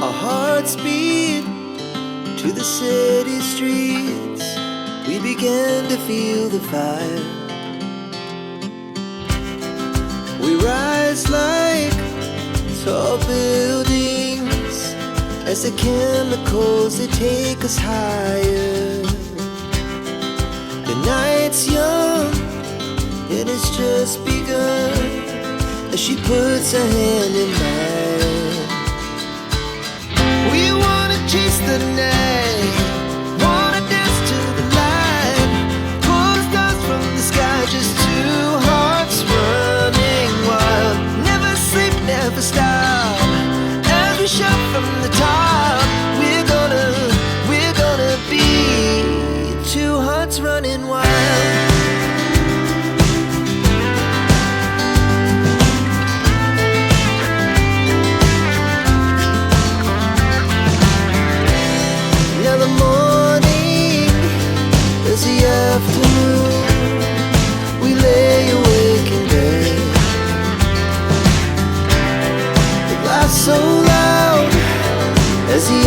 Our hearts beat to the city streets. We began to feel the fire. We rise like tall buildings as the chemicals, they take us higher. The night's young, it has just begun as she puts her hand in mine. We wanna chase the night, wanna dance to the light, pull the stars from the sky, just two hearts running wild. Never sleep, never stop, as we shout from the top. We're gonna be two hearts running wild. Now the morning is the afternoon. We lay awake in bed. The laughs so loud as the